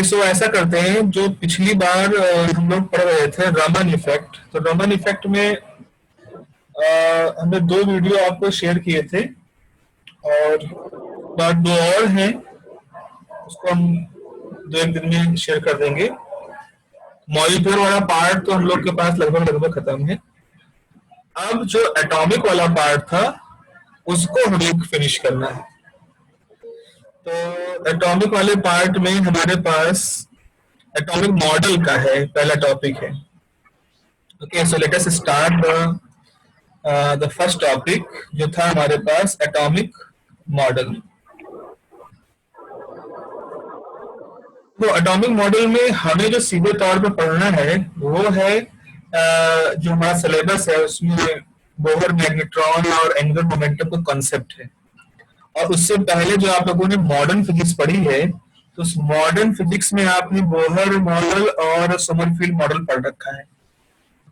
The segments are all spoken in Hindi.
सो ऐसा करते हैं, जो पिछली बार हम लोग पढ़ रहे थे रमन इफेक्ट, तो रमन इफेक्ट में हमने 2 वीडियो आपको शेयर किए थे और बाद 2 और हैं, उसको हम 2 एक दिन में शेयर कर देंगे। मॉलिक्यूलर वाला पार्ट तो हम लोग के पास लगभग लगभग खत्म है। अब जो एटॉमिक वाला पार्ट था उसको हमें फिनिश करना है। तो एटॉमिक वाले पार्ट में हमारे पास एटॉमिक मॉडल का है, पहला टॉपिक है। Okay, so let us start the first topic जो था हमारे पास एटॉमिक मॉडल। तो एटॉमिक मॉडल में हमें जो सीधे तौर पर पढ़ना है वो है जो हमारा सिलेबस है उसमें बोहर मैग्नेट्रॉन और एंगुलर मोमेंटम का कॉन्सेप्ट है। और उससे पहले जो आप लोगों ने मॉडर्न फिजिक्स पढ़ी है, तो उस मॉडर्न फिजिक्स में आपने बोहर मॉडल और समरफील्ड मॉडल पढ़ रखा है।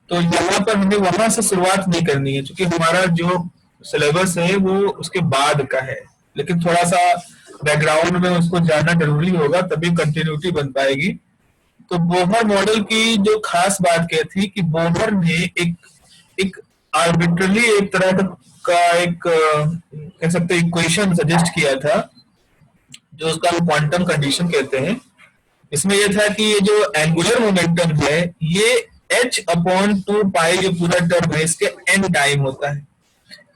तो यहाँ पर हमें वहां से शुरुआत नहीं करनी है, क्योंकि हमारा जो सिलेबस है वो उसके बाद का है, लेकिन थोड़ा सा बैकग्राउंड में उसको जानना जरूरी होगा, तभी कंटिन्यूटी बन पाएगी। तो बोहर मॉडल की जो खास बात क्या थी कि बोहर ने एक एक आर्बिट्रली एक तरह का एक कह सकते इक्वेशन सजेस्ट किया था, जो उसका हम क्वांटम कंडीशन कहते हैं। इसमें यह था कि ये जो एंगुलर मोमेंटम है ये h/2 जो पूरा टर्म है इसके n टाइम होता है।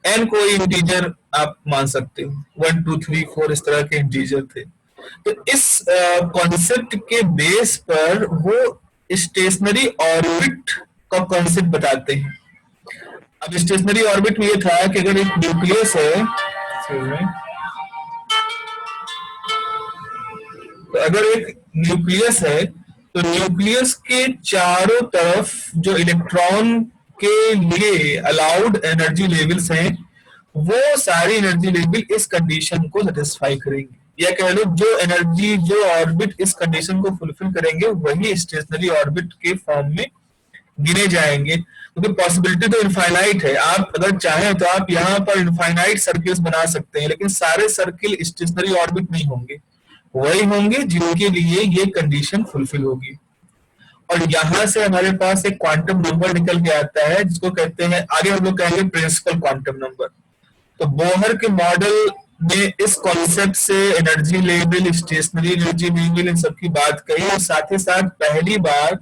n कोई इंटीजर आप मान सकते हो, 1 2 3 4 इस तरह के इंटीजर थे। तो इस कॉन्सेप्ट के बेस पर वो स्टेशनरी ऑर्बिट का कॉन्सेप्ट बताते हैं। अब स्टेशनरी ऑर्बिट में ये था कि अगर एक न्यूक्लियस है, तो अगर एक न्यूक्लियस है तो न्यूक्लियस के चारों तरफ जो इलेक्ट्रॉन के लिए अलाउड एनर्जी लेवल्स हैं वो सारी एनर्जी लेवल इस कंडीशन को सेटिस्फाई करेंगे, या कह लो जो एनर्जी जो ऑर्बिट इस कंडीशन को फुलफिल करेंगे वही स्टेशनरी ऑर्बिट के फॉर्म में गिने जाएंगे। क्योंकि पॉसिबिलिटी तो इनफाइनाइट है, आप अगर चाहें तो आप यहाँ पर इनफाइनाइट सर्किल्स बना सकते हैं, लेकिन सारे सर्किल स्टेशनरी ऑर्बिट नहीं होंगे, वही होंगे जिनके लिए ये कंडीशन फुलफिल होगी। और यहां से हमारे पास एक क्वांटम नंबर निकल के आता है जिसको कहते हैं, आगे हम लोग कहेंगे प्रिंसिपल क्वांटम नंबर। तो बोहर के मॉडल में इस कॉन्सेप्ट से energy level, stationary energy level, इन सब की बात कही, और साथ ही साथ पहली बार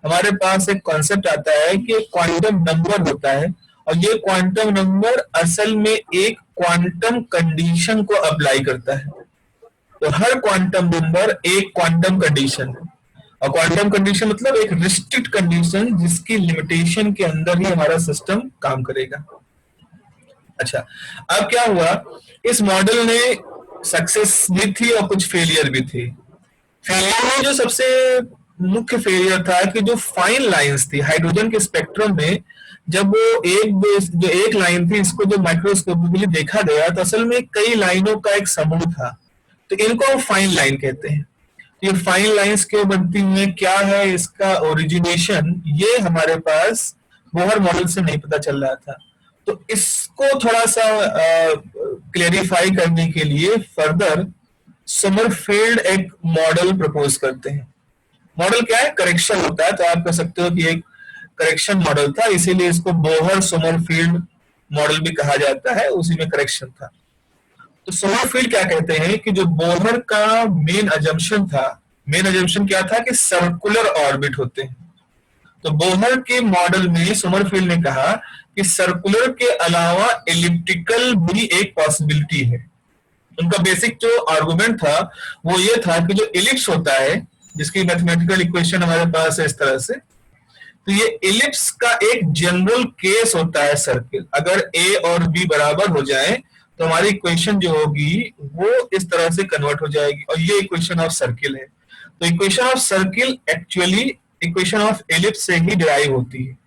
हमारे पास एक कॉन्सेप्ट आता है कि क्वांटम नंबर होता है, और ये क्वांटम नंबर असल में एक क्वांटम कंडीशन को अप्लाई करता है। तो हर क्वांटम नंबर एक क्वांटम कंडीशन है, और क्वांटम कंडीशन मतलब एक रिस्ट्रिक्ट कंडीशन जिसकी लिमिटेशन के अंदर ही हमारा सिस्टम काम करेगा। अच्छा, अब क्या हुआ, इस मॉडल ने सक्सेस भी थी और कुछ फेलियर भी थी। फेलियर में जो सबसे मुख्य फेलियर था कि जो फाइन लाइंस थी हाइड्रोजन के स्पेक्ट्रम में, जब वो जो एक लाइन थी इसको जो माइक्रोस्कोपिकली देखा गया तो असल में कई लाइनों का एक समूह था, तो इनको फाइन लाइन कहते हैं। ये फाइन लाइंस क्यों बनती हैं, क्या है इसका ओरिजिनेशन, ये हमारे पास बोहर मॉडल से नहीं पता चल रहा था। तो इसको थोड़ा सा क्लेरिफाई करने के लिए फर्दर समरफील्ड एक मॉडल प्रपोज करते हैं। मॉडल क्या है, करेक्शन होता है, तो आप कह सकते हो कि एक करेक्शन मॉडल था, इसीलिए इसको बोहर समरफील्ड मॉडल भी कहा जाता है, उसी में करेक्शन था। तो समरफील्ड क्या कहते हैं कि जो बोहर का मेन अजम्पशन था, मेन अजम्पशन क्या था कि सर्कुलर ऑर्बिट होते हैं। तो बोहर के मॉडल में समरफील्ड ने कहा कि सर्कुलर के अलावा एलिप्टिकल भी एक पॉसिबिलिटी है। उनका बेसिक जो आर्गुमेंट था वो ये था कि जो इलिप्स होता है, जिसकी मैथमेटिकल इक्वेशन हमारे पास है इस तरह से, तो ये इलिप्स का एक जनरल केस होता है सर्किल। अगर ए और बी बराबर हो जाए तो हमारी इक्वेशन जो होगी वो इस तरह से कन्वर्ट हो जाएगी, और ये इक्वेशन ऑफ सर्किल है। तो equation of circle actually equation of ellipse से ही डिराइव होती है।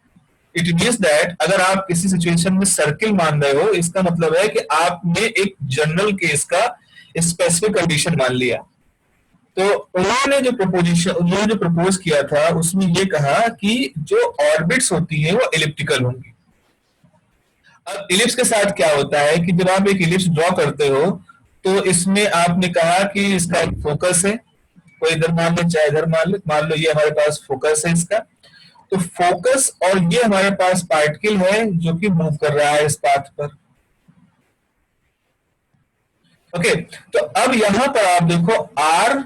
इट मीन्स दैट अगर आप किसी सिचुएशन में सर्किल मान रहे हो, इसका मतलब है कि आपने एक जनरल केस का स्पेसिफिक कंडीशन मान लिया। तो उन्होंने जो प्रपोज किया था उसमें ये कहा कि जो ऑर्बिट्स होती हैं वो एलिप्टिकल होंगी। अब इलिप्स के साथ क्या होता है कि जब आप एक इलिप्स ड्रॉ करते हो तो इसमें आपने कहा कि इसका एक फोकस है, कोई इधर मान ले चाहे इधर मान लो ये हमारे पास फोकस है इसका। तो फोकस और ये हमारे पास पार्टिकल है जो कि मूव कर रहा है इस पाथ पर। ओके, तो अब यहां पर आप देखो आर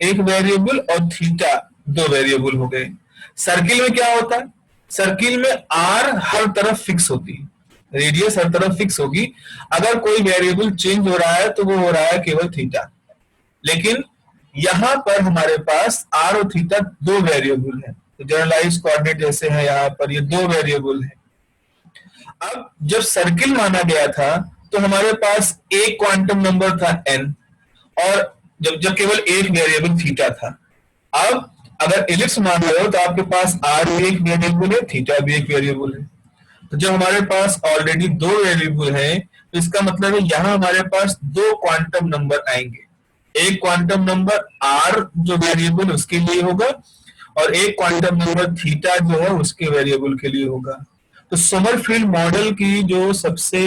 एक वेरिएबल और थीटा दो वेरिएबल हो गए। सर्किल में क्या होता है, सर्किल में आर हर तरफ फिक्स होती है, रेडियस हर तरफ फिक्स होगी। अगर कोई वेरिएबल चेंज हो रहा है तो वो हो रहा है केवल थीटा। लेकिन यहां पर हमारे पास आर और थीटा दो वेरिएबल है, तो जनरलाइज कोऑर्डिनेट जैसे है यहाँ पर ये दो वेरिएबल है। अब जब सर्किल माना गया था तो हमारे पास एक क्वांटम नंबर था n, और जब जब केवल एक वेरिएबल थीटा था। अब अगर इलिप्स मान रहे हो तो आपके पास आर भी एक वेरिएबल है, थीटा भी एक वेरिएबल है। तो जब हमारे पास ऑलरेडी दो वेरिएबल है तो इसका मतलब है यहाँ हमारे पास दो क्वांटम नंबर आएंगे। एक क्वांटम नंबर आर जो वेरिएबल उसके लिए होगा, और एक क्वांटम नंबर थीटा जो है उसके वेरिएबल के लिए होगा। तो समरफील्ड मॉडल की जो सबसे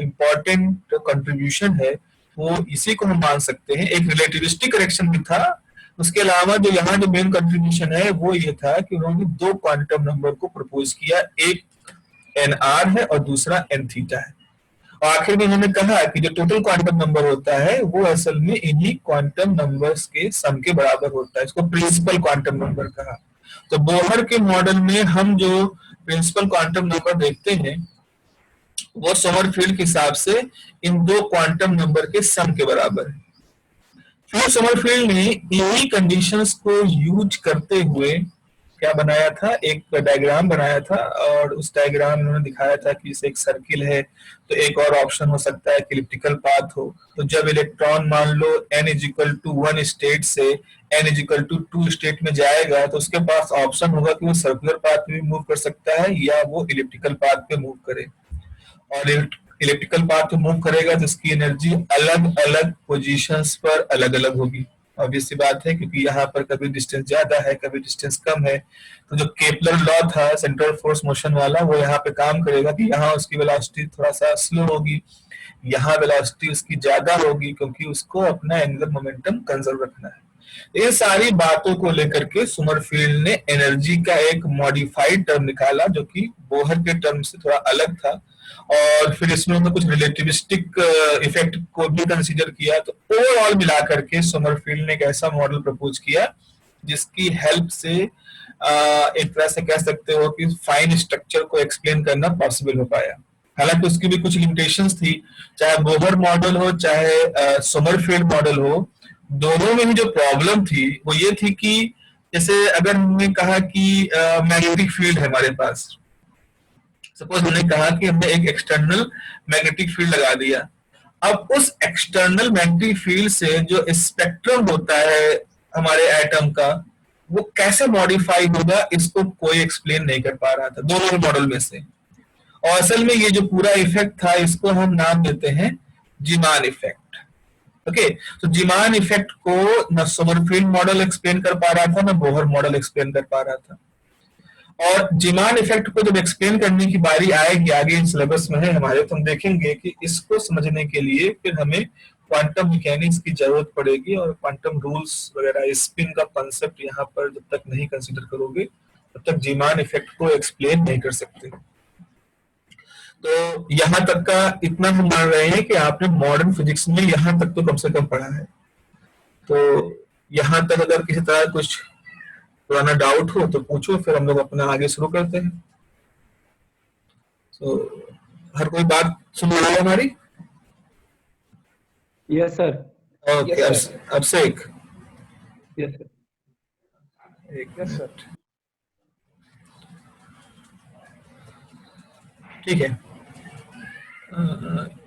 इम्पोर्टेंट कंट्रीब्यूशन है वो इसी को हम मान सकते हैं। एक रिलेटिविस्टिक करेक्शन भी था, उसके अलावा जो यहाँ जो मेन कंट्रीब्यूशन है वो ये था कि उन्होंने दो क्वांटम नंबर को प्रपोज किया, एक एन आर है और दूसरा एन थीटा है। और आखिर में उन्होंने कहा कि जो टोटल क्वांटम नंबर होता है वो असल में इन्हीं क्वांटम नंबर्स के सम के बराबर होता है। इसको प्रिंसिपल क्वांटम नंबर कहा। तो बोहर के मॉडल में हम जो प्रिंसिपल क्वांटम नंबर देखते हैं वो समरफील्ड के हिसाब से इन दो क्वांटम नंबर के सम के बराबर है। फिर समरफील्ड ने इन्हीं कंडीशंस को यूज करते हुए क्या बनाया था, एक डायग्राम बनाया था, और उस डायग्राम में उन्होंने दिखाया था कि इसे एक सर्किल है तो एक और ऑप्शन हो सकता है कि इलिप्टिकल पाथ हो। तो जब इलेक्ट्रॉन मान लो n इजिकल टू 1 स्टेट से n इजिकल टू 2 स्टेट में जाएगा तो उसके पास ऑप्शन होगा कि वो सर्कुलर पाथ में मूव कर सकता है या वो इलिप्टिकल पाथ पे मूव करे। और इलेक्ट्रिकल पाथ पे मूव करेगा तो इसकी एनर्जी अलग अलग पोजीशंस पर अलग अलग होगी। ऑब्वियस सी बात है, क्योंकि यहाँ पर कभी डिस्टेंस ज्यादा है कभी डिस्टेंस कम है। तो जो केपलर लॉ था सेंट्रल फोर्स मोशन वाला वो यहाँ पे काम करेगा कि यहाँ उसकी वेलोसिटी थोड़ा सा स्लो होगी, यहाँ वेलोसिटी उसकी ज्यादा होगी, क्योंकि उसको अपना एंगुलर मोमेंटम कंजर्व रखना है। इन सारी बातों को लेकर के समरफील्ड ने एनर्जी का एक मॉडिफाइड टर्म निकाला जो कि बोहर के टर्म से थोड़ा अलग था, और फिर इसमें उन्होंने कुछ रिलेटिविस्टिक इफेक्ट को भी कंसीडर किया। तो ओवरऑल मिलाकर के समरफील्ड ने एक ऐसा मॉडल प्रपोज किया जिसकी हेल्प से एक तरह से कह सकते हो कि फाइन स्ट्रक्चर को एक्सप्लेन करना पॉसिबल हो पाया। हालांकि उसकी भी कुछ लिमिटेशंस थी, चाहे बोहर मॉडल हो चाहे समरफील्ड मॉडल हो, दोनों में भी जो प्रॉब्लम थी वो ये थी कि जैसे अगर हमने कहा कि मैग्नेटिक फील्ड है हमारे पास, सपोज हमने कहा कि हमने एक एक्सटर्नल मैग्नेटिक फील्ड लगा दिया। अब उस एक्सटर्नल मैग्नेटिक फील्ड से जो स्पेक्ट्रम होता है हमारे एटम का वो कैसे मॉडिफाई होगा इसको कोई एक्सप्लेन नहीं कर पा रहा था दोनों मॉडल में से। और असल में ये जो पूरा इफेक्ट था इसको हम नाम देते हैं जीमान इफेक्ट। ओके, तो जीमान इफेक्ट को न समरफील्ड मॉडल एक्सप्लेन कर पा रहा था न बोहर मॉडल एक्सप्लेन कर पा रहा था। और जीमान इफेक्ट को जब एक्सप्लेन करने की बारी आएगी आगे इन सिलेबस में है हमारे, तो हम देखेंगे कि इसको समझने के लिए फिर हमें क्वांटम मैकेनिक्स की जरूरत पड़ेगी, और क्वांटम रूल्स वगैरह स्पिन का कॉन्सेप्ट यहाँ पर जब तक नहीं कंसीडर करोगे तब तक जीमान इफेक्ट को एक्सप्लेन नहीं कर सकते। तो यहाँ तक का इतना हम मान रहे हैं कि आपने मॉडर्न फिजिक्स में यहाँ तक तो कम से कम पढ़ा है। तो यहाँ तक अगर किसी तरह कुछ पुराना डाउट हो तो पूछो, फिर हम लोग अपना आगे शुरू करते हैं। तो हर कोई बात सुन रहा है हमारी? Yes sir. ओके, अब से एक यस सर। यस सर, ठीक है।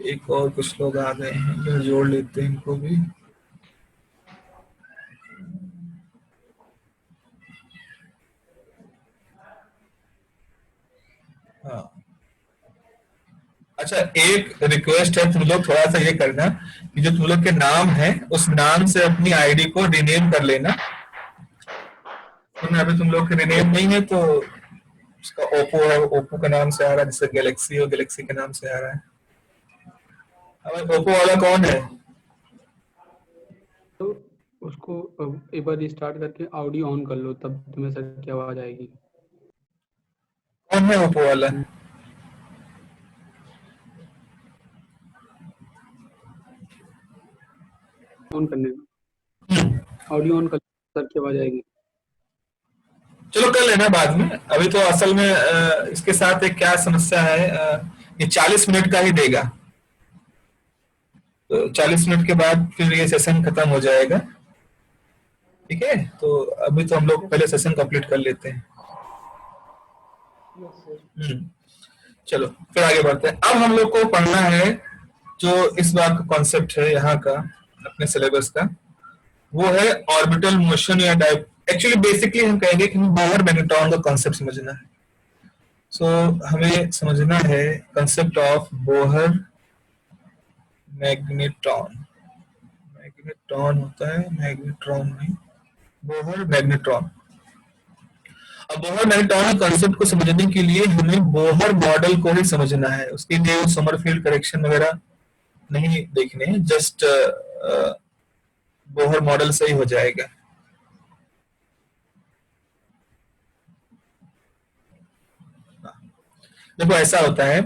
एक और कुछ लोग आ गए हैं जो जोड़ लेते हैं इनको भी। हाँ, अच्छा, एक रिक्वेस्ट है, तुम लोग थोड़ा सा ये करना कि जो तुम लोग के नाम है उस नाम से अपनी आईडी को रिनेम कर लेना। तो अभी तुम लोग के रिनेम नहीं है तो उसका ओप्पो है, ओप्पो के नाम से आ रहा है, जैसे गैलेक्सी हो गैलेक्सी के नाम से आ रहा है। अब ओप्पो वाला कौन है? उसको एक बार रिस्टार्ट करके ऑडियो ऑन कर लो, तब तुम्हें सर की आवाज आएगी। कौन है ओप्पो वाला? ऑन करने ऑडियो ऑन कर, सर की आवाज आएगी। चलो कर लेना बाद में, अभी तो असल में इसके साथ एक क्या समस्या है, ये 40 मिनट का ही देगा, तो 40 मिनट के बाद फिर ये सेशन खत्म हो जाएगा। ठीक है, तो अभी तो हम लोग पहले सेशन कंप्लीट कर लेते हैं। चलो फिर आगे बढ़ते हैं। अब हम लोग को पढ़ना है जो इस बार का कॉन्सेप्ट है यहाँ का अपने सिलेबस का, वो है ऑर्बिटल मोशन या एक्चुअली बेसिकली हम कहेंगे कि हमें बोहर मैग्नेट्रॉन का कॉन्सेप्ट समझना है। सो हमें समझना है concept of Bohr magnetron. Magnetron होता है, मैग्नेट्रॉन नहीं, बोहर मैग्नेट्रॉन। अब बोहर मैग्नेट्रॉन कॉन्सेप्ट को समझने के लिए हमें बोहर मॉडल को ही समझना है, उसके लिए समरफील्ड करेक्शन वगैरह नहीं देखने हैं, जस्ट बोहर मॉडल से ही हो जाएगा। देखो ऐसा होता है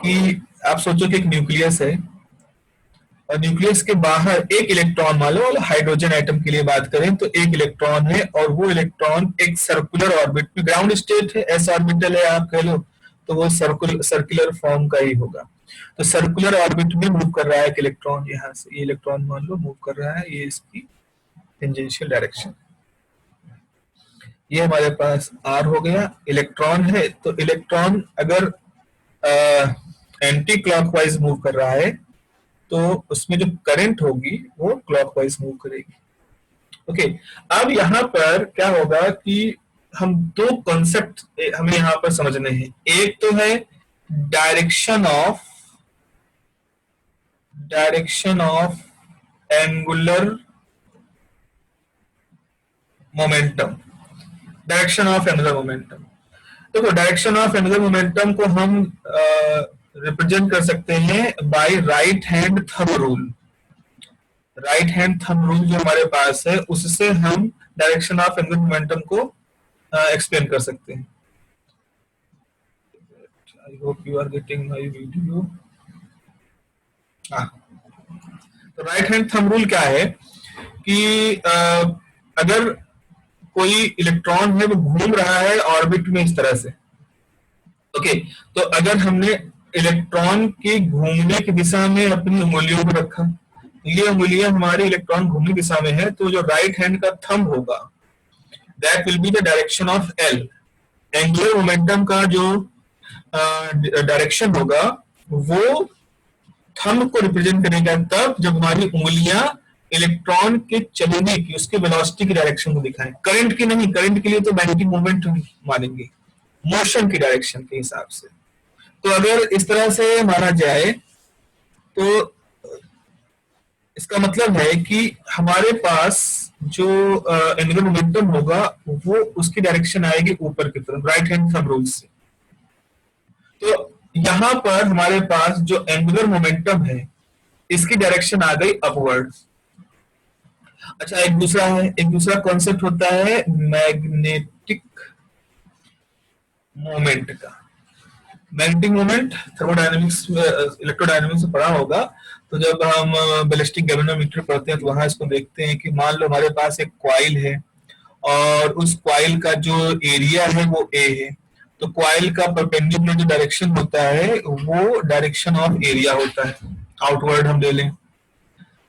कि आप सोचो कि एक न्यूक्लियस है और न्यूक्लियस के बाहर एक इलेक्ट्रॉन, मान लो हाइड्रोजन एटम के लिए बात करें तो एक इलेक्ट्रॉन है और वो इलेक्ट्रॉन एक सर्कुलर ऑर्बिट में, ग्राउंड स्टेट है, एस ऑर्बिटल है आप कह लो, तो वो सर्कुलर फॉर्म का ही होगा। तो सर्कुलर ऑर्बिट में मूव कर रहा है एक इलेक्ट्रॉन, यहाँ से ये इलेक्ट्रॉन मान लो मूव कर रहा है, ये इसकी टेंजेंशियल डायरेक्शन। ये हमारे पास आर हो गया, इलेक्ट्रॉन है, तो इलेक्ट्रॉन अगर एंटी क्लॉकवाइज मूव कर रहा है तो उसमें जो करंट होगी वो क्लॉकवाइज मूव करेगी। ओके, अब यहाँ पर क्या होगा कि हम दो कॉन्सेप्ट हमें यहाँ पर समझने हैं। एक तो है direction of angular momentum. Direction of angular momentum, देखो डायरेक्शन ऑफ एंगुलर मोमेंटम को हम रिप्रेजेंट कर सकते हैं by right hand thumb rule. Right hand thumb rule जो हमारे पास है उससे हम डायरेक्शन ऑफ एंगुलर मोमेंटम को एक्सप्लेन कर सकते हैं। I hope you are getting my video. तो राइट हैंड थंब रूल क्या है कि अगर कोई इलेक्ट्रॉन है वो घूम रहा है ऑर्बिट में इस तरह से, ओके, तो अगर हमने इलेक्ट्रॉन के घूमने की दिशा में अपनी उंगलियों को रखा, ये उंगलियां हमारी इलेक्ट्रॉन घूमने की दिशा में है, तो जो राइट हैंड का थंब होगा that will be the direction of L. Angular momentum का जो डायरेक्शन होगा वो थंब को रिप्रेजेंट करेगा तब जब हमारी उंगलियां इलेक्ट्रॉन के चलने की, उसके वेलोसिटी की डायरेक्शन को दिखाएं, करंट की नहीं, करंट के लिए तो मैग्नेटिक मोमेंट मानेंगे, मोशन की डायरेक्शन के हिसाब से। तो अगर इस तरह से माना जाए तो इसका मतलब है कि हमारे पास जो एंगुलर मोमेंटम होगा वो उसकी डायरेक्शन आएगी ऊपर की तरफ, राइट हैंड थंब रूल से। तो यहां पर हमारे पास जो एंगुलर मोमेंटम है इसकी डायरेक्शन आ गई अपवर्ड। अच्छा, एक दूसरा कॉन्सेप्ट होता है मैग्नेटिक मोमेंट का। मैग्नेटिक मोमेंट थर्मोडायनेमिक्स, इलेक्ट्रोडायनेमिक्स में पढ़ा होगा, तो जब हम बैलिस्टिक गैल्वेनोमीटर पढ़ते हैं तो वहां इसको देखते हैं कि मान लो हमारे पास एक कॉइल है और उस कॉइल का जो एरिया है वो ए है, तो कॉइल का परपेंडिकुलर जो डायरेक्शन होता है वो डायरेक्शन ऑफ एरिया होता है, आउटवर्ड हम ले लें।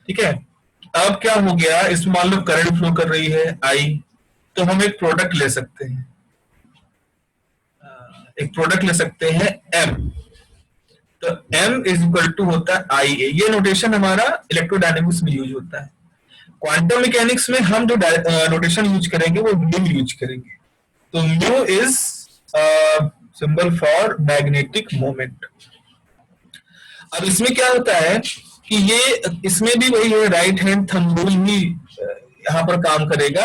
ठीक है, अब क्या हो गया, इसमें मान लो करंट फ्लो कर रही है आई, तो हम एक प्रोडक्ट ले सकते हैं, एम। तो एम इज इक्वल टू होता है आई ए, ये नोटेशन हमारा इलेक्ट्रोडायनेमिक्स में यूज होता है। क्वांटम मैकेनिक्स में हम जो नोटेशन यूज करेंगे वो म्यू यूज करेंगे। तो mu is symbol for magnetic moment. अब इसमें क्या होता है कि ये इसमें भी वही है, राइट हैंड थंब रूल ही यहाँ पर काम करेगा,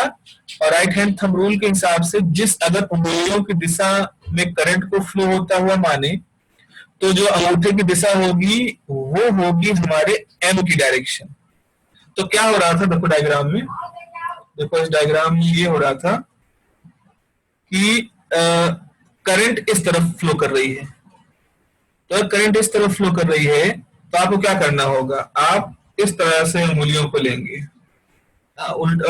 और राइट हैंड थंब रूल के हिसाब से जिस अगर उंगलियों की दिशा में करंट को फ्लो होता हुआ माने तो जो अंगूठे की दिशा होगी वो होगी हमारे एम की डायरेक्शन। तो क्या हो रहा था, देखो डायग्राम में, देखो इस डायग्राम में ये हो रहा था कि करंट इस तरफ फ्लो कर रही है। तो अगर करंट इस तरफ फ्लो कर रही है तो आपको क्या करना होगा, आप इस तरह से उंगलियों को लेंगे उल्ट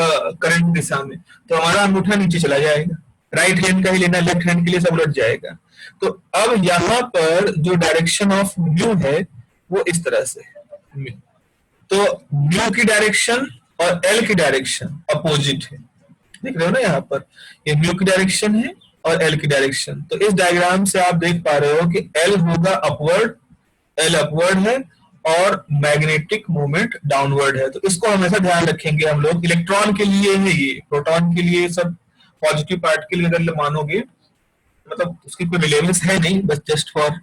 करंट दिशा में, तो हमारा अंगूठा नीचे चला जाएगा। राइट हैंड का ही लेना, लेफ्ट हैंड के लिए सब उलट जाएगा। तो अब यहाँ पर जो डायरेक्शन ऑफ म्यू है वो इस तरह से है। तो म्यू की डायरेक्शन और एल की डायरेक्शन अपोजिट है, देख रहे हो ना यहाँ पर, ये म्यू की डायरेक्शन है और एल की डायरेक्शन। तो इस डायग्राम से आप देख पा रहे हो कि एल होगा अपवर्ड, एल अपवर्ड है और मैग्नेटिक मूवमेंट डाउनवर्ड है। तो इसको हमेशा ध्यान रखेंगे हम लोग। इलेक्ट्रॉन के लिए है ये, प्रोटॉन के लिए सब पॉजिटिव पार्ट के लिए अगर मानोगे, मतलब उसकी कोई रिलेवेंस है नहीं, बस जस्ट फॉर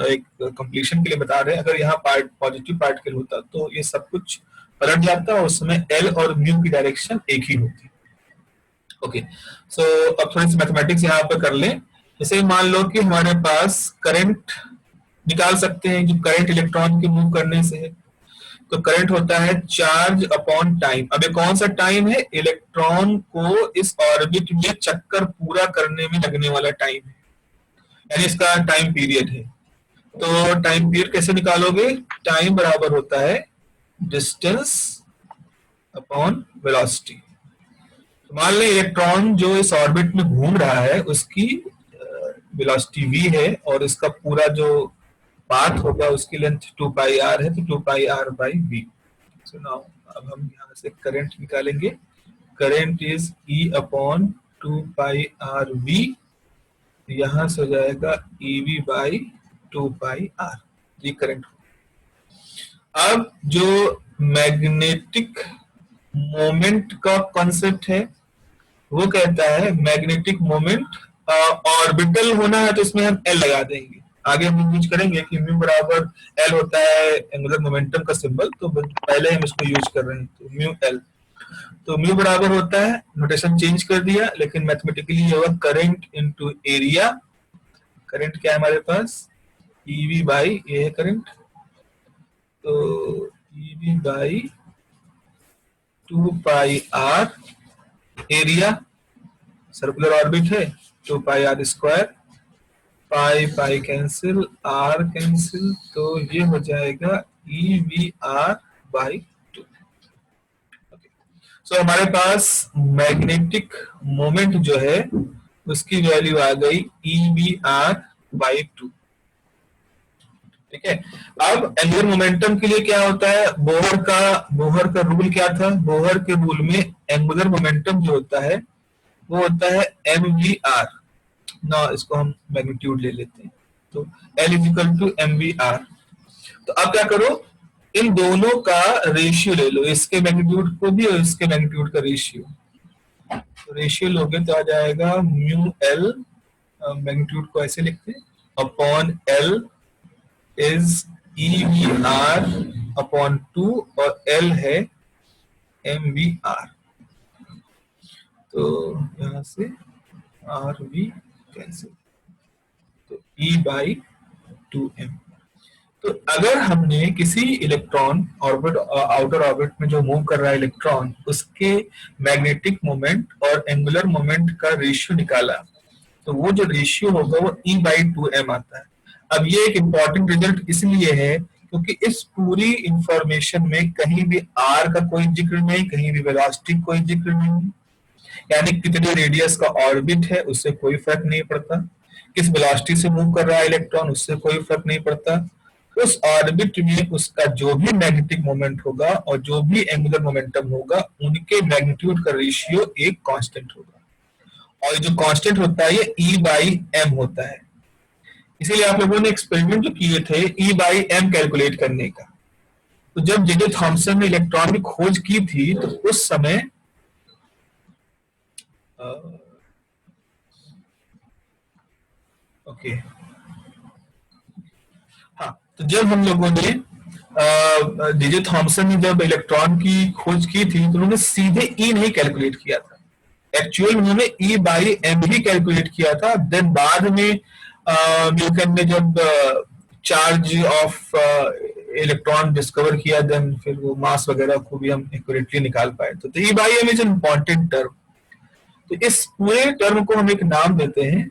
एक कंप्लीशन के लिए बता रहे हैं। अगर यहाँ पार्ट पॉजिटिव पार्ट के लिए होता तो ये सब कुछ पलट जाता और उस समय एल और म्यू की डायरेक्शन एक ही होती। ओके, सो अब थोड़ी सी मैथमेटिक्स यहाँ पर कर लें। जैसे मान लो कि हमारे पास करंट निकाल सकते हैं जो करंट इलेक्ट्रॉन के मूव करने से है। तो करंट होता है चार्ज अपॉन टाइम। अब ये कौन सा टाइम है, इलेक्ट्रॉन को इस ऑर्बिट में चक्कर पूरा करने में लगने वाला टाइम है, यानी इसका टाइम पीरियड है। तो टाइम पीरियड कैसे निकालोगे, टाइम बराबर होता है डिस्टेंस अपॉन वेलोसिटी। मान लें इलेक्ट्रॉन जो इस ऑर्बिट में घूम रहा है उसकी वेलोसिटी v है और इसका पूरा जो पाथ होगा उसकी लेंथ 2 पाई r है, तो 2 पाई r by v। So now अब हम यहाँ से करंट निकालेंगे। Current is e upon 2 pi r v, यहाँ से हो जाएगा ev बाई 2 पाई r, ये करंट। अब जो मैग्नेटिक मोमेंट का कॉन्सेप्ट है वो कहता है मैग्नेटिक मोमेंट ऑर्बिटल होना है तो इसमें हम एल लगा देंगे। आगे हम यूज करेंगे कि म्यू बराबर एल होता है एंगुलर मोमेंटम का सिंबल, तो पहले हम इसको यूज कर रहे हैं, तो म्यू एल। तो म्यू बराबर होता है, नोटेशन चेंज कर दिया, लेकिन मैथमेटिकली ये होगा करंट इनटू एरिया। करंट क्या है हमारे पास, ईवी बाई, ये है करंट, तो E V 2 pi R, area circular orbit है 2 pi R square, pi pi cancel, R cancel, तो ये हो जाएगा E V R by 2। So हमारे पास मैग्नेटिक मोमेंट जो है उसकी वैल्यू आ गई ई वी आर बाई 2। ठीक है, अब एंगुलर मोमेंटम के लिए क्या होता है, बोहर का रूल क्या था, बोहर के रूल में एंगुलर मोमेंटम जो होता है वो होता है एम वी आर। ना इसको हम मैग्नीट्यूड ले लेते हैं, तो L equal to M V R. तो अब क्या करो, इन दोनों का रेशियो ले लो, इसके मैग्नीट्यूड को भी और इसके मैग्नीट्यूड का रेशियो। तो रेशियो लोगे तो आ जाएगा म्यू एल, मैग्नीट्यूड को ऐसे लिखते हैं, upon L is E V R upon 2 और एल है एम वी आर। तो यहां से आर वी कैंसिल, तो E बाई 2m। तो अगर हमने किसी इलेक्ट्रॉन ऑर्बिट, आउटर ऑर्बिट में जो मूव कर रहा है इलेक्ट्रॉन, उसके मैग्नेटिक मोमेंट और एंगुलर मोमेंट का रेशियो निकाला, तो वो जो रेशियो होगा वो E बाई 2m आता है। अब ये एक इंपॉर्टेंट रिजल्ट इसलिए है क्योंकि इस पूरी इंफॉर्मेशन में कहीं भी R का कोई जिक्र नहीं, कहीं भी वेलोसिटी कोई जिक्र नहीं, यानी कितने रेडियस का ऑर्बिट है उससे कोई फर्क नहीं पड़ता, किस वेलोसिटी से मूव कर रहा है इलेक्ट्रॉन उससे कोई फर्क नहीं पड़ता। उस ऑर्बिट में उसका जो भी मैग्नेटिक मोमेंट होगा और जो भी एंगुलर मोमेंटम होगा उनके मैग्नीट्यूड का रेशियो एक कांस्टेंट होगा, और जो कांस्टेंट होता है ये E बाई m होता है। इसीलिए आप लोगों ने एक्सपेरिमेंट जो किए थे E बाई m कैलकुलेट करने का, तो जब जे जे थॉमसन ने इलेक्ट्रॉन की खोज की थी तो उस समय ओके हाँ, तो जब हम लोगों ने जे थॉमसन ने जब इलेक्ट्रॉन की खोज की थी तो उन्होंने सीधे ई नहीं कैलकुलेट किया था, एक्चुअल उन्होंने ई बाई एम ही कैलकुलेट किया था। देन बाद में न्यूटन ने जब चार्ज ऑफ इलेक्ट्रॉन डिस्कवर किया, देन फिर वो मास वगैरह को भी हम एक्यूरेटली निकाल पाए। तो E by M is important term. तो इस पूरे टर्म को हम एक नाम देते हैं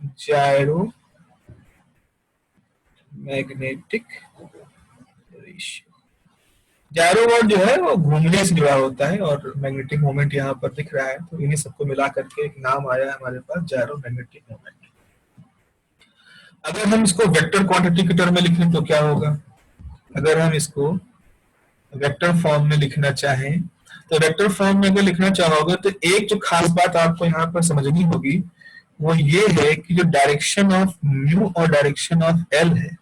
जायरो मैग्नेटिक रेशियो। जायरो वर्ड जो है वो घूमने से जुड़ा होता है और मैग्नेटिक मोमेंट यहाँ पर दिख रहा है, तो इन्हीं सबको मिला करके एक नाम आया हमारे पास जायरो मैग्नेटिक मोमेंट। अगर हम इसको वेक्टर क्वांटिटी के टर्म में लिखें तो क्या होगा? अगर हम इसको वेक्टर फॉर्म में लिखना चाहें तो वेक्टर फॉर्म में अगर लिखना चाहोगे तो एक जो खास बात आपको यहाँ पर समझनी होगी वो ये है कि जो डायरेक्शन ऑफ म्यू और डायरेक्शन ऑफ एल है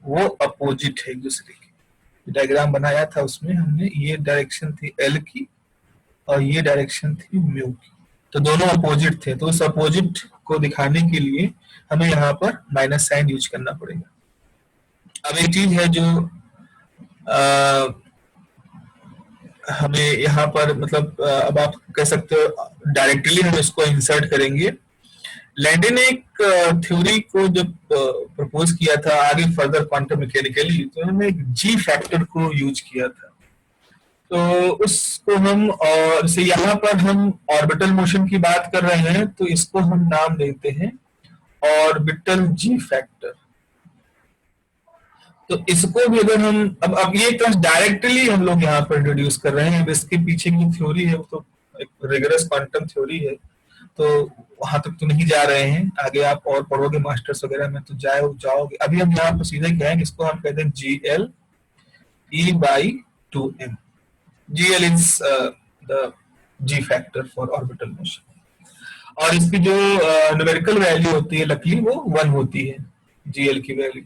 वो अपोजिट है एक दूसरे की। डायग्राम बनाया था उसमें हमने, ये डायरेक्शन थी एल की और ये डायरेक्शन थी म्यू की, तो दोनों अपोजिट थे। तो उस अपोजिट को दिखाने के लिए हमें यहाँ पर माइनस साइन यूज करना पड़ेगा। अब एक चीज है जो हमें यहाँ पर मतलब अब आप कह सकते हो डायरेक्टली हम इसको इंसर्ट करेंगे। लैंडे ने एक थ्योरी को जब प्रपोज किया था आगे फर्दर क्वांटम मैकेनिकली, तो उन्होंने एक जी फैक्टर को यूज किया था। तो उसको हम, और जैसे यहाँ पर हम ऑर्बिटल मोशन की बात कर रहे हैं तो इसको हम नाम देते हैं ऑर्बिटल जी फैक्टर। तो इसको भी अगर हम अब ये टर्म्स डायरेक्टली हम लोग यहाँ पर इंट्रोड्यूस कर रहे हैं, इसके पीछे की थ्योरी है वो तो एक रिगरस क्वांटम थ्योरी है, तो वहां तक तो नहीं जा रहे हैं। आगे आप और पढ़ोगे मास्टर्स वगैरह में तो जाओगे। अभी हम यहाँ पर सीधे कहेंगे, इसको हम कहते हैं G L E by 2m। G L is the ji factor for orbital motion, और इसकी जो न्यूमेरिकल वैल्यू होती है लकीली वो 1 होती है जी एल की वैल्यू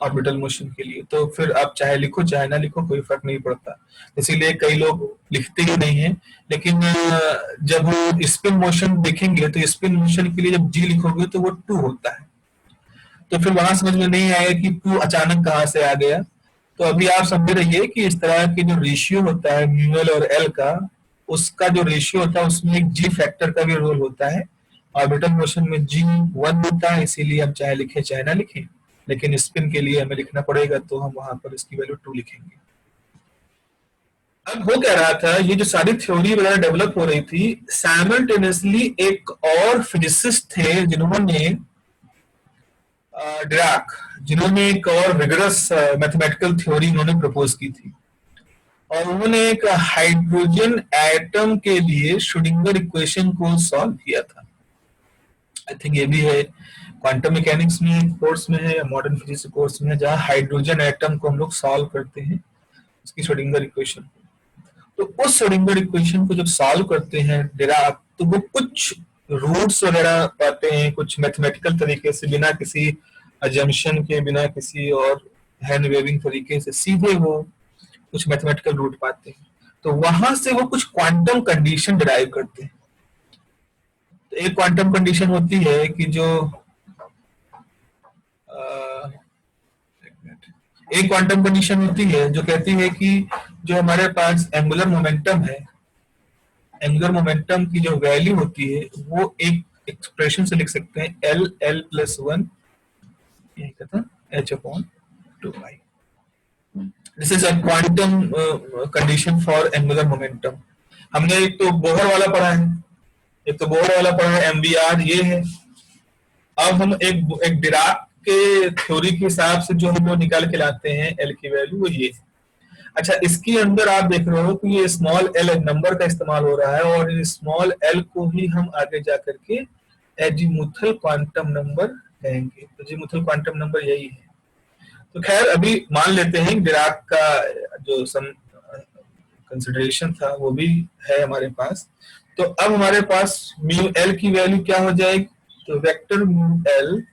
ऑर्बिटल मोशन के लिए। तो फिर आप चाहे लिखो चाहे ना लिखो कोई फर्क नहीं पड़ता, इसीलिए कई लोग लिखते ही नहीं है। लेकिन जब स्पिन मोशन देखेंगे तो स्पिन मोशन के लिए जब जी लिखोगे तो वो 2 होता है, तो फिर वहां समझ में नहीं आएगा कि 2 अचानक कहां से आ गया। तो अभी आप समझ रहिए कि इस तरह की जो रेशियो होता है म्यूएल और एल का, उसका जो रेशियो होता है उसमें एक जी फैक्टर का भी रोल होता है। ऑर्बिटल मोशन में जी 1 होता है, इसीलिए हम चाहे लिखें चाहे ना लिखें, लेकिन स्पिन के लिए हमें लिखना पड़ेगा तो हम वहां पर इसकी वैल्यू 2 लिखेंगे। अब हो क्या रहा था, ये जो सारी थ्योरी वगैरह डेवलप हो रही थी, साइमल्टेनियसली एक और फिजिसिस्ट थे जिन्होंने डिराक, जिन्होंने एक और रिगरस मैथमेटिकल थ्योरी उन्होंने प्रपोज की थी, और उन्होंने एक हाइड्रोजन एटम के लिए श्रोडिंगर इक्वेशन को सॉल्व किया था। आई थिंक ये भी है क्वांटम मैकेनिक्स में कोर्स में है या मॉडर्न फिजिक्स कोर्स में है, जहाँ हाइड्रोजन एटम को हम लोग सॉल्व करते हैं उसकी श्रोडिंगर इक्वेशन। तो उस श्रोडिंगर इक्वेशन को जब सॉल्व करते हैं डिराक, तो वो कुछ रूट्स वगैरह पाते हैं कुछ मैथमेटिकल तरीके से, बिना किसी अजम्पशन के, बिना किसी और हैंड वेविंग तरीके से, सीधे वो कुछ मैथमेटिकल रूट पाते हैं। तो वहां से वो कुछ क्वांटम कंडीशन डिराइव करते हैं। तो एक क्वांटम कंडीशन होती है कि जो एक क्वांटम कंडीशन होती है जो कहती है कि जो हमारे पास एंगुलर मोमेंटम है, एंगुलर मोमेंटम की जो वैल्यू होती है वो एक एक्सप्रेशन से लिख सकते हैं L L plus 1 H upon 2 pi. This is a quantum condition for angular momentum. हमने एक तो बोहर वाला पढ़ा है, एक तो बोहर वाला पढ़ा है, एमबीआर ये है। अब हम एक डिराक के थ्योरी के हिसाब से जो हम लोग निकाल के लाते हैं एल की वैल्यू वो ये है। अच्छा, इसके अंदर आप देख रहे हो कि ये स्मॉल एल नंबर का इस्तेमाल हो रहा है, और इस स्मॉल एल को ही हम आगे जाकर के एजीमुथल क्वांटम नंबर कहेंगे। तो एजीमुथल क्वांटम नंबर यही है। तो खैर अभी मान लेते हैं डिराक का जो कंसिडरेशन था वो भी है हमारे पास। तो अब हमारे पास म्यू एल की वैल्यू क्या हो जाएगी, तो vector mu L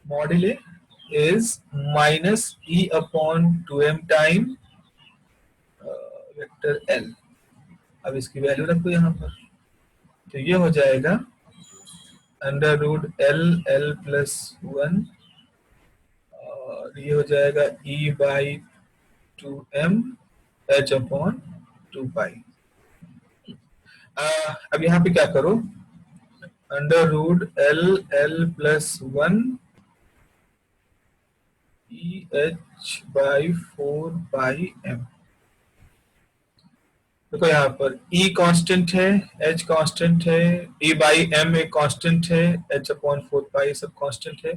module is minus e upon 2m time vector l। अब इसकी वैल्यू रखो यहाँ पर, तो ये हो जाएगा under root L L plus 1, और ये हो जाएगा e by 2m h upon 2 pi. अब यहाँ पे क्या करो, under root L L plus 1 EH/4πm। देखो यहाँ पर E कांस्टेंट है, H कांस्टेंट है, E/m एक कांस्टेंट है, H/4π सब कांस्टेंट है।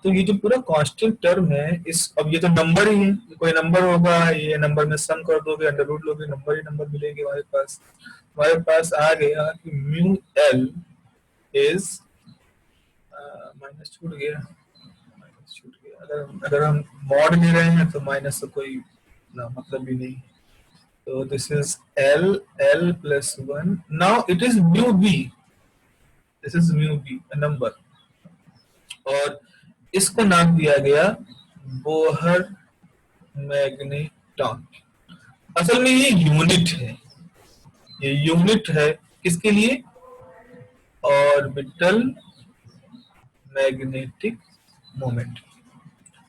तो ये जो पूरा कांस्टेंट टर्म है, इस अब ये तो नंबर ही है, कोई नंबर होगा, ये नंबर में सम कर दोगे, अंडर रूट लोगे, नंबर ही नंबर मिलेंगे हमारे पास आ गया कि म्यू एल इज माइनस छूट गया। अगर हम मॉड ले रहे हैं तो माइनस तो कोई ना मतलब भी नहीं। So this is L plus 1. Now it is mu b. This is mu b, a number. और इसको नाम दिया गया बोहर मैग्नेटॉन। असल में ये यूनिट है, ये यूनिट है किसके लिए? Orbital magnetic moment.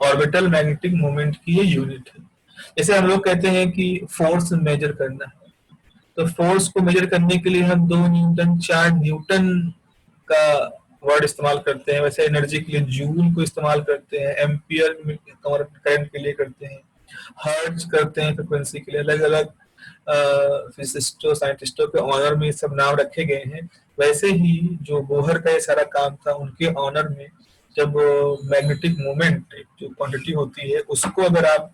Orbital magnetic moment की ये यूनिट है। जैसे हम लोग कहते हैं कि फोर्स मेजर करना है, तो फोर्स को मेजर करने के लिए हम 2 न्यूटन 4 न्यूटन का वर्ड इस्तेमाल करते हैं। वैसे एनर्जी के लिए जूल को इस्तेमाल करते हैं, एम्पियर करंट के लिए करते हैं, हर्ट्ज करते हैं फ्रीक्वेंसी के लिए। अलग अलग फिजिसिस्टों साइंटिस्टों के ऑनर में सब नाम रखे गए हैं। वैसे ही जो बोहर का ये सारा काम था, उनके ऑनर में जब मैग्नेटिक मोमेंट जो क्वांटिटी होती है उसको अगर आप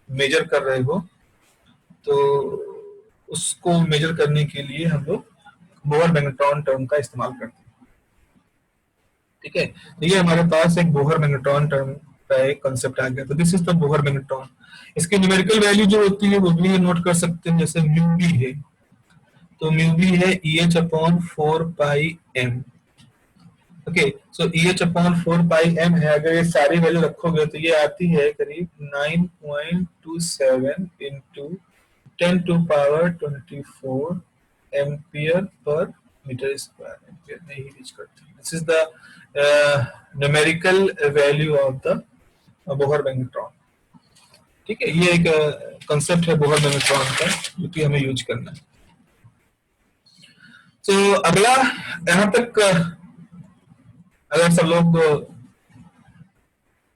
मेजर कर रहे हो, तो उसको मेजर करने के लिए हम लोग बोहर मैग्नेट्रॉन टर्म का इस्तेमाल करते हैं। ठीक है, तो ये हमारे पास एक बोहर मैग्नेट्रॉन टर्म का एक कांसेप्ट आ गया। तो this is the Bohr magnetron. इसकी न्यूमेरिकल वैल्यू जो होती है वो भी नोट कर सकते हैं, जैसे म्यू बी है, तो म्यू बी है EH/4πm। ओके, सो EH/4πm है। अगर ये सारी वैल्यू रखोगे तो ये आती है करीब 9.27 into 10⁻24 ampere per metre square. Ampere नहीं रीच करती। This is the numerical value of the Bohr magnetron. ठीक है, ये एक कंसेप्ट है बोहर मैग्नेट्रॉन का जो कि हमें यूज करना है। तो अगला यहाँ तक अगर सब लोग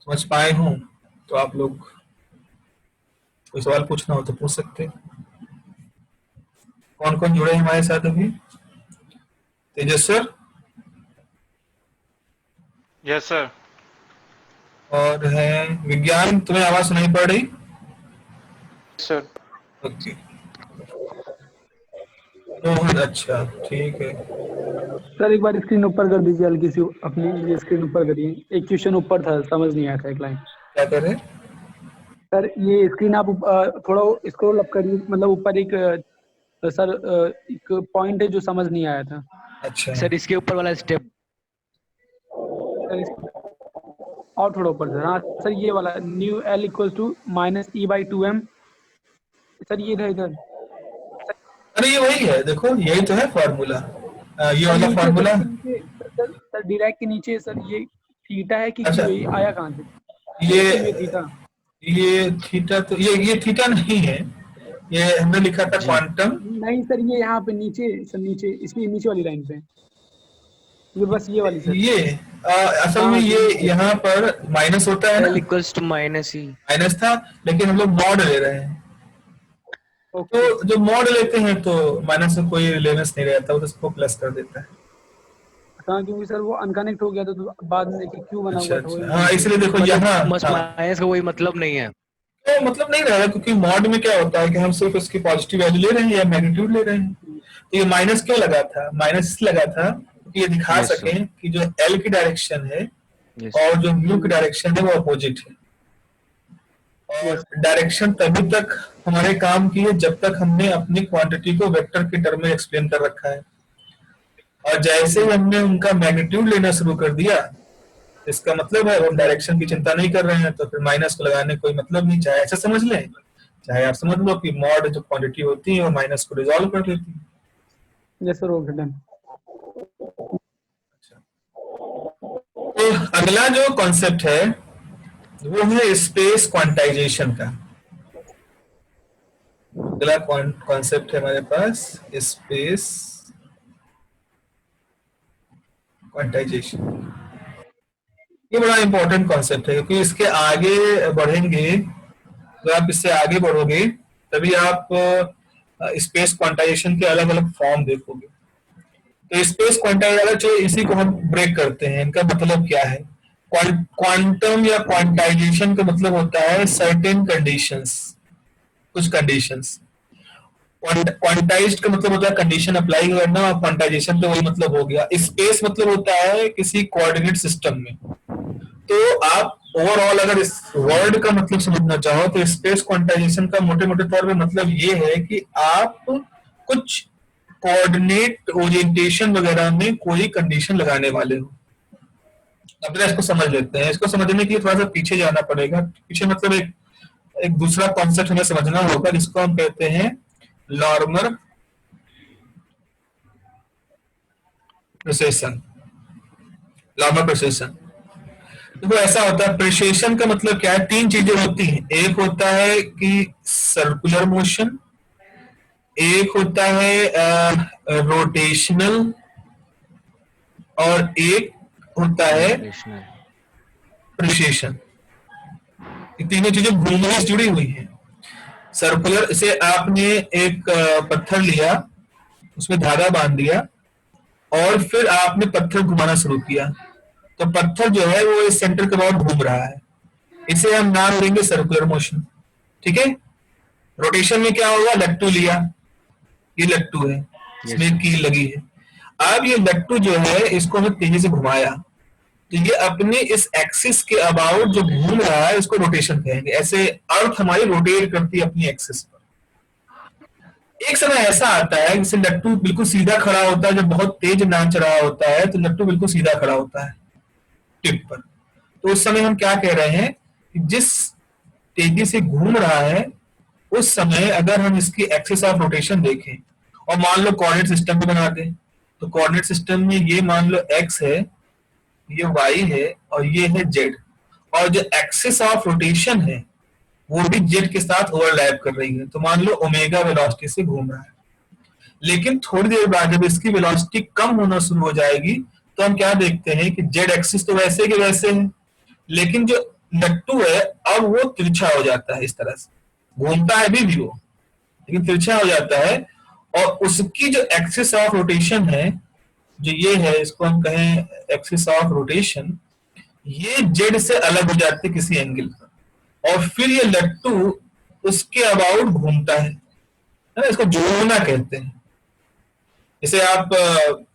समझ पाए हों तो आप लोग कोई सवाल पूछना हो तो पूछ सकते हैं। कौन कौन जुड़े हैं हमारे साथ अभी? तेजस सर? Yes sir. और है विज्ञान, तुम्हें आवाज सुनाई पड़ रही? सर ओके, मोहन, अच्छा ठीक है। सर एक बार स्क्रीन ऊपर कर दीजिए, हल्की सी अपनी ये स्क्रीन ऊपर करिए। एक क्वेश्चन ऊपर था, समझ नहीं आया था एक लाइन। क्या कर रहे? सर ये स्क्रीन आप थोड़ा स्क्रॉल अप करिए, मतलब ऊपर एक सर एक पॉइंट है जो समझ नहीं आया था। अच्छा सर इसके ऊपर वाला स्टेप सर और थोड़ा ऊपर सर। हाँ सर, ये वाला new L equal to -E/2m। Sir ये इधर इधर। अरे ये वही है, देखो यही तो है फॉर्मूला, ये वाला नीचे फॉर्मूला। सर डायरेक्ट के नीचे सर ये थीटा है कि अच्छा, क्यों, ये आया कहाँ से? ये थीटा, ये थीटा तो ये थीटा नहीं है, ये हमने लिखा था क्वांटम। नहीं सर ये यहाँ पे नीचे सर, नीचे इसकी नीचे वाली लाइन पे, ये बस ये वाली सर। ये असल में ये यहाँ पर माइनस होता है L ना, इक्वल्स टू -E। माइनस था, लेकिन हम लोग मॉड ले रहे हैं। ओके तो जो मॉड लेते हैं तो माइनस से कोई रिलेवेंस नहीं रहता, वो तो उसको प्लस कर देता है। हाँ, क्योंकि सर वो अनकनेक्ट हो गया था तो बाद में देखिए क्यों बना अच्छा हुआ था वही। अच्छा, हाँ इसलिए देखो मतलब यहाँ माइनस का कोई मतलब नहीं है। तो मतलब नहीं रहा है, क्योंकि मॉड में क्या होता है कि हम सिर्फ उसकी पॉजिटिव वैल्यू ले रहे हैं या मैग्नीट्यूड ले रहे हैं। तो ये माइनस क्यों लगा था? माइनस इसलिए लगा था कि ये दिखा Yes, sir. सकें कि जो एल की डायरेक्शन है Yes. और जो म्यू की डायरेक्शन है वो अपोजिट है। और डायरेक्शन तभी तक हमारे काम की है जब तक हमने अपनी क्वांटिटी को वेक्टर के टर्म में एक्सप्लेन कर रखा है। और जैसे ही हमने उनका मैग्नीट्यूड लेना शुरू कर दिया, इसका मतलब है हम डायरेक्शन की चिंता नहीं कर रहे हैं, तो फिर माइनस को लगाने कोई मतलब नहीं। चाहे ऐसा समझ लें, चाहे आप समझ लो कि मॉड जो क्वांटिटी होती है वो माइनस को रिजॉल्व कर लेती है। Yes sir, okay done. तो अगला जो कॉन्सेप्ट है वो है स्पेस क्वांटाइजेशन का। अगला कॉन्सेप्ट है हमारे पास स्पेस क्वांटाइजेशन। ये बड़ा इंपॉर्टेंट कॉन्सेप्ट है, क्योंकि इसके आगे बढ़ेंगे, तो आप इससे आगे बढ़ोगे तभी आप स्पेस क्वांटाइजेशन के अलग अलग फॉर्म देखोगे। तो स्पेस क्वांटाइजेशन, इसी को हम ब्रेक करते हैं। इनका मतलब क्या है? क्वांटम या क्वांटाइजेशन का मतलब होता है सर्टेन कंडीशंस, कुछ कंडीशंस। क्वांटाइज्ड का मतलब होता है कंडीशन अप्लाई करना, और क्वांटाइजेशन तो वही मतलब हो गया। स्पेस मतलब होता है किसी कोऑर्डिनेट सिस्टम में। तो आप ओवरऑल अगर इस वर्ड का मतलब समझना चाहो तो स्पेस क्वांटाइजेशन का मोटे मोटे तौर पे मतलब ये है कि आप कुछ कोऑर्डिनेट ओरिएंटेशन वगैरह में कोई कंडीशन लगाने वाले हो। अब इसको समझ लेते हैं। इसको समझने के लिए थोड़ा सा पीछे जाना पड़ेगा। पीछे मतलब एक एक दूसरा कॉन्सेप्ट हमें समझना होगा, जिसको हम कहते हैं लार्मर प्रिसिशन। लार्मर प्रिसिशन देखो ऐसा होता है, प्रिसिशन का मतलब क्या है? तीन चीजें होती हैं। एक होता है कि सर्कुलर मोशन, एक होता है रोटेशनल, और एक होता है रोटेशनल। प्रिसिशन। ये तीनों चीजें घूमने से जुड़ी हुई हैं। सर्कुलर से आपने एक पत्थर लिया, उसमें धागा बांध दिया, और फिर आपने पत्थर घुमाना शुरू किया, तो पत्थर जो है वो इस सेंटर के बाद घूम रहा है। इसे हम नाम देंगे सर्कुलर मोशन। ठीक है। रोटेशन में क्या होगा? लट्टू लिया, ये लट्टू है, इसमें Yes, कील लगी है। अब ये लट्टू जो है इसको हमने तेजी से घुमाया, तो ये अपने इस एक्सिस के अबाउट जो घूम रहा है इसको रोटेशन कहेंगे। ऐसे अर्थ हमारी रोटेट करती है अपनी एक्सिस पर। एक समय ऐसा आता है जैसे लट्टू बिल्कुल सीधा खड़ा होता है, जब बहुत तेज नाच रहा होता है तो लट्टू बिल्कुल सीधा खड़ा होता है टिप पर। तो उस समय हम क्या कह रहे हैं कि जिस तेजी से घूम रहा है उस समय अगर हम इसकी एक्सिस ऑफ रोटेशन देखें और मान लो कोऑर्डिनेट सिस्टम भी बना दें, तो कोऑर्डिनेट सिस्टम में ये मान लो x है, ये y है, और ये है z, और जो एक्सिस ऑफ रोटेशन है वो भी z के साथ ओवरलैप कर रही है। तो मान लो ओमेगा वेलोसिटी से घूम रहा है। लेकिन थोड़ी देर बाद जब इसकी वेलोसिटी कम होना शुरू हो जाएगी तो हम क्या देखते हैं कि जेड एक्सिस तो वैसे के वैसे है, लेकिन जो लट्टू है अब वो तिरछा हो जाता है। इस तरह से घूमता है भी वो, लेकिन तिरछा हो जाता है, और उसकी जो एक्सिस ऑफ रोटेशन है, जो ये है, इसको हम कहें एक्सिस ऑफ रोटेशन, ये जेड से अलग हो जाती है किसी एंगल पर, और फिर ये लट्टू उसके अबाउट घूमता है ना। इसको जोड़ना कहते हैं। जैसे आप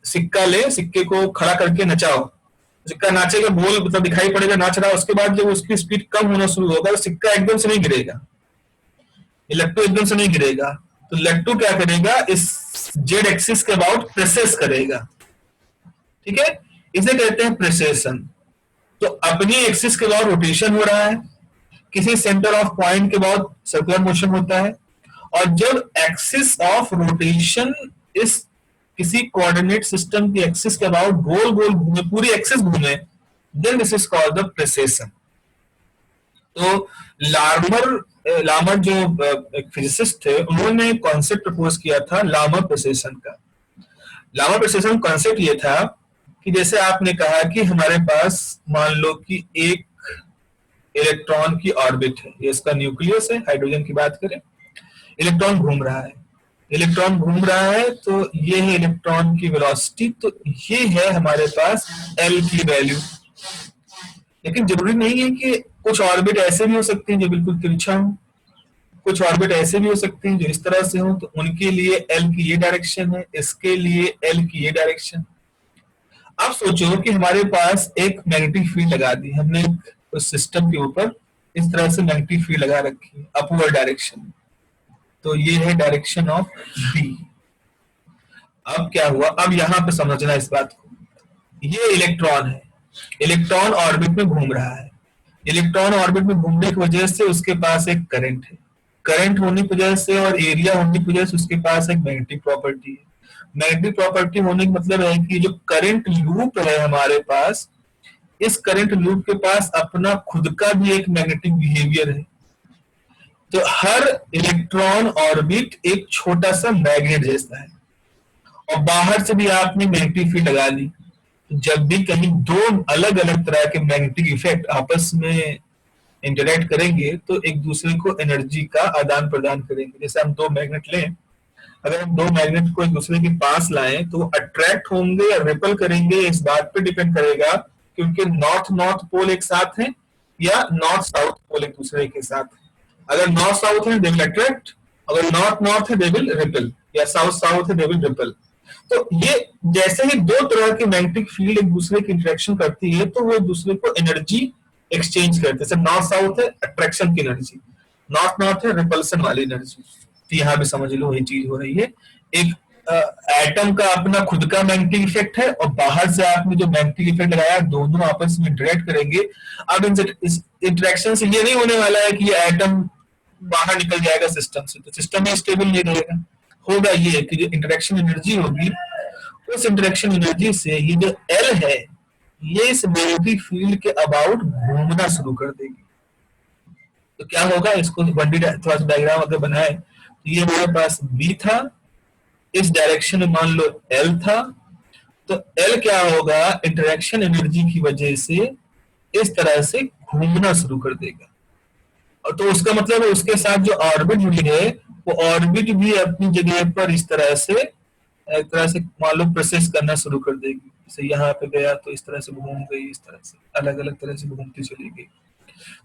सिक्का ले, सिक्के को खड़ा करके नचाओ, सिक्का नाचेगा, गोल मतलब दिखाई पड़ेगा नाच रहा है। उसके बाद जब उसकी स्पीड कम होना शुरू होगा तो सिक्का एकदम से नहीं गिरेगा, ये लट्टू एकदम से नहीं गिरेगा। तो लट्टू क्या करेगा? इस जेड एक्सिस के अबाउट प्रेसेस करेगा। ठीक है, इसे कहते हैं प्रेसेशन। तो अपनी एक्सिस के अबाउट रोटेशन हो रहा है, किसी सेंटर ऑफ पॉइंट के बाद सर्कुलर मोशन होता है, और जब एक्सिस ऑफ रोटेशन इस किसी कोऑर्डिनेट सिस्टम की एक्सिस के अबाउट गोल गोल घूमे, पूरी एक्सिस घूमे, then this is called the precession. तो लार्मर जो एक फिजिसिस्ट थे, उन्होंने कॉन्सेप्ट प्रपोज किया था लार्मर प्रेसेशन का। लार्मर प्रेसेशन कॉन्सेप्ट ये था कि जैसे आपने कहा कि हमारे पास मान लो कि एक इलेक्ट्रॉन की ऑर्बिट है, ये इसका न्यूक्लियस है, हाइड्रोजन की बात करें, इलेक्ट्रॉन घूम रहा है। इलेक्ट्रॉन घूम रहा है तो ये है इलेक्ट्रॉन की वेलोसिटी, तो ये है हमारे पास L की वैल्यू। लेकिन जरूरी नहीं है कि कुछ ऑर्बिट ऐसे भी हो सकते हैं जो बिल्कुल तिरछा हो, कुछ ऑर्बिट ऐसे भी हो सकते हैं जो इस तरह से हो, तो उनके लिए L की ये डायरेक्शन है, इसके लिए L की ये डायरेक्शन। अब सोचो कि हमारे पास एक मैग्नेटिक फील्ड लगा दी हमने उस सिस्टम के ऊपर, इस तरह से मैग्नेटिक फील्ड लगा रखी है अपवर्ड डायरेक्शन, तो ये है डायरेक्शन ऑफ B। अब क्या हुआ? अब यहां पे समझना इस बात को, ये इलेक्ट्रॉन है, इलेक्ट्रॉन ऑर्बिट में घूम रहा है। इलेक्ट्रॉन ऑर्बिट में घूमने की वजह से उसके पास एक करंट है, करंट होने की वजह से और एरिया होने की वजह से उसके पास एक मैग्नेटिक प्रॉपर्टी है। मैग्नेटिक प्रॉपर्टी होने का मतलब है कि जो करंट लूप है हमारे पास, इस करंट लूप के पास अपना खुद का भी एक मैग्नेटिक बिहेवियर है। तो हर इलेक्ट्रॉन ऑर्बिट एक छोटा सा मैग्नेट जैसा है, और बाहर से भी आपने मैग्नेटिक फील्ड लगा ली, जब भी कहीं दो अलग अलग तरह के मैग्नेटिक इफेक्ट आपस में इंटरेक्ट करेंगे तो एक दूसरे को एनर्जी का आदान प्रदान करेंगे। जैसे हम दो मैग्नेट लें, अगर हम दो मैग्नेट को एक दूसरे के पास लाएं तो अट्रैक्ट होंगे या रिपल करेंगे, इस बात पे डिपेंड करेगा कि उनके नॉर्थ नॉर्थ पोल एक साथ हैं या नॉर्थ साउथ पोल एक दूसरे के साथ हैं। अगर नॉर्थ साउथ है दे विल अट्रैक्ट, अगर नॉर्थ नॉर्थ है दे विल रिपल, या साउथ साउथ है दे विल रिपल। तो ये जैसे ही दो तरह की मैग्नेटिक फील्ड एक दूसरे की इंटरेक्शन करती है तो वो एक दूसरे को एनर्जी एक्सचेंज करते हैं। जैसे नॉर्थ साउथ है अट्रैक्शन की एनर्जी, नॉर्थ नॉर्थ है रिपल्सन वाली एनर्जी। तो यहाँ भी समझ लो वही चीज हो रही है। एक एटम का अपना खुद का मैग्नेटिक इफेक्ट है और बाहर से आपने जो मैग्नेटिक इफेक्ट लगाया दोनों आपस में इंटरेक्ट करेंगे। अब इस इंटरेक्शन से ये नहीं होने वाला है कि ये एटम बाहर निकल जाएगा सिस्टम से, तो सिस्टम में स्टेबल नहीं रहेगा। होगा ये कि जो इंटरेक्शन एनर्जी होगी उस इंटरेक्शन एनर्जी से ये जो एल है ये इस मैग्नेटिक फील्ड के अबाउट घूमना शुरू कर देगी। तो क्या होगा, इसको थोड़ा सा डायग्राम अगर बनाए तो ये हमारे पास बी था, इस डायरेक्शन में मान लो एल था, तो एल क्या होगा इंटरेक्शन एनर्जी की वजह से इस तरह से घूमना शुरू कर देगा। और तो उसका मतलब है उसके साथ जो ऑर्बिट जुड़ी है वो ऑर्बिट भी अपनी जगह पर इस तरह से एक तरह से मान लो प्रोसेस करना शुरू कर देगी। जैसे यहाँ पे गया तो इस तरह से घूम गई, इस तरह से अलग अलग तरह से घूमती चली गई।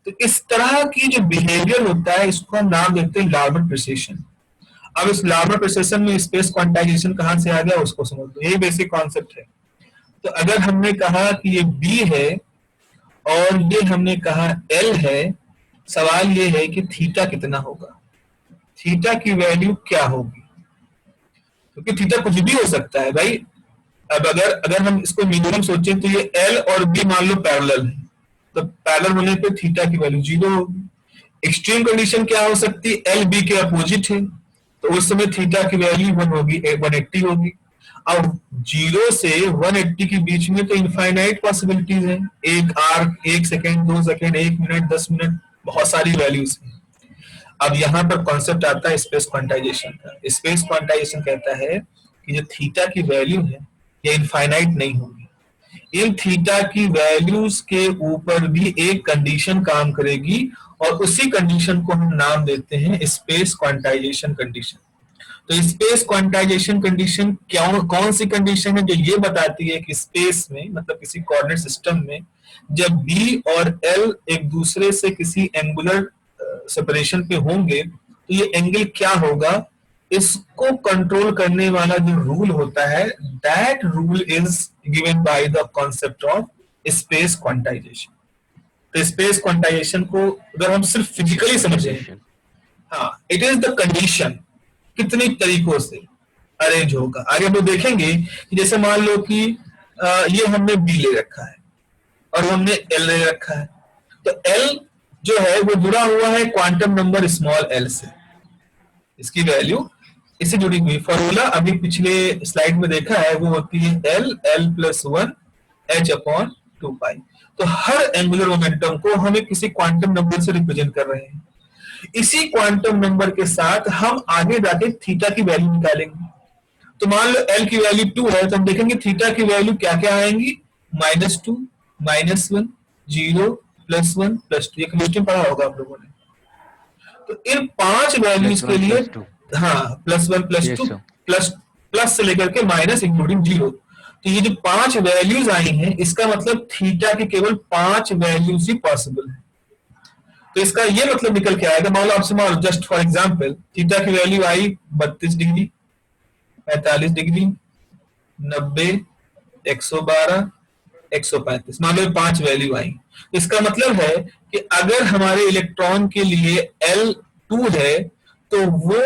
तो इस तरह की जो बिहेवियर होता है इसको हम नाम देते हैं लार्मर प्रिसिशन। अब इस लार्मर प्रिसिशन में स्पेस क्वांटाइजेशन कहां से आ गया उसको समझ लो, यही बेसिक कॉन्सेप्ट है। तो अगर हमने कहा कि ये बी है और ये हमने कहा एल है, सवाल ये है कि थीटा कितना होगा, थीटा की वैल्यू क्या होगी, क्योंकि थीटा कुछ भी हो सकता है भाई। अब अगर हम इसको मिनिमम सोचें तो ये एल और बी मान लो पैरेलल है, तो पैरेलल होने पे थीटा की वैल्यू 0 होगी। एक्सट्रीम कंडीशन क्या हो सकती है, एल बी के अपोजिट है तो उस समय थीटा की वैल्यू 1 होगी, 180 होगी। अब 0 से 180 के बीच में तो इनफाइनाइट पॉसिबिलिटीज है, एक आर, 1 सेकेंड, 2 सेकेंड, 1 मिनट, 10 मिनट, बहुत सारी वैल्यूज है। अब यहाँ पर कॉन्सेप्ट आता है स्पेस क्वांटाइजेशन का। स्पेस क्वांटाइजेशन कहता है कि जो थीटा की वैल्यू है ये इनफाइनाइट नहीं होगी, इन थीटा की वैल्यूज के ऊपर भी एक कंडीशन काम करेगी और उसी कंडीशन को हम नाम देते हैं स्पेस क्वांटाइजेशन कंडीशन। तो स्पेस क्वांटाइजेशन कंडीशन कौन सी कंडीशन है जो ये बताती है कि स्पेस में मतलब किसी कोऑर्डिनेट सिस्टम में जब बी और एल एक दूसरे से किसी एंगुलर सेपरेशन पे होंगे तो ये एंगल क्या होगा, इसको कंट्रोल करने वाला जो रूल होता है that rule is given by the concept of space quantization. तो स्पेस क्वांटाइजेशन को अगर हम सिर्फ फिजिकली समझें, हाँ इट इज द कंडीशन कितने तरीकों से अरेंज होगा। आगे हम लोग देखेंगे कि जैसे मान लो कि ये हमने बी ले रखा है और हमने एल ले रखा है, तो एल जो है वो जुड़ा हुआ है क्वांटम नंबर स्मॉल एल से, इसकी वैल्यू इससे जुड़ी हुई। फॉर्मूला अभी पिछले स्लाइड में देखा है, वो होती है एल प्लस 1 एच अपॉन 2 पाई। तो हर एंगुलर मोमेंटम को हम एक किसी क्वांटम नंबर से रिप्रेजेंट कर रहे हैं। इसी क्वांटम नंबर के साथ हम आगे जाके थीटा की वैल्यू निकालेंगे। तो मान लो एल की वैल्यू 2 है तो हम देखेंगे थीटा की वैल्यू क्या क्या आएंगी, -2, -1, 0, +1, +2। ये क्वेश्चन पढ़ा होगा आप लोगों ने। तो इन 5 वैल्यूज के लिए हाँ +1, +2 प्लस से लेकर के माइनस इंक्लूडिंग 0। तो ये जो 5 वैल्यूज आई हैं इसका मतलब थीटा की केवल 5 वैल्यूज ही पॉसिबल है। तो इसका ये मतलब निकल के आएगा, मान लो आपसे मान लो जस्ट फॉर एग्जांपल थीटा की वैल्यू आई 32 डिग्री, 45 डिग्री, 90, 112, 135, मान लो 5 वैल्यू आई। इसका मतलब है कि अगर हमारे इलेक्ट्रॉन के लिए L2 है तो वो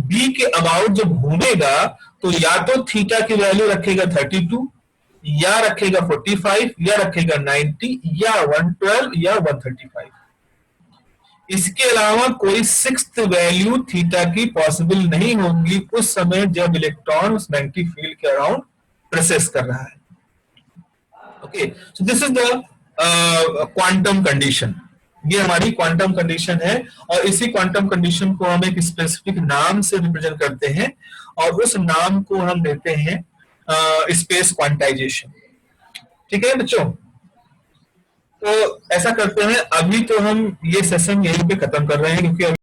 B के अबाउट जब घूमेगा तो या तो थीटा की वैल्यू रखेगा 32 या रखेगा 45 या रखेगा 90 या 112 या 135। इसके अलावा कोई 6th वैल्यू थीटा की पॉसिबल नहीं होगी उस समय जब इलेक्ट्रॉन उस मैग्नेटिक फील्ड के अराउंड प्रोसेस कर रहा है। Okay, so this is the quantum condition. ये हमारी क्वांटम कंडीशन है और इसी क्वांटम कंडीशन को हम एक स्पेसिफिक नाम से रिप्रेजेंट करते हैं और उस नाम को हम देते हैं स्पेस क्वांटाइजेशन। ठीक है बच्चों? तो ऐसा करते हैं, अभी तो हम ये सेशन यहीं पे खत्म कर रहे हैं क्योंकि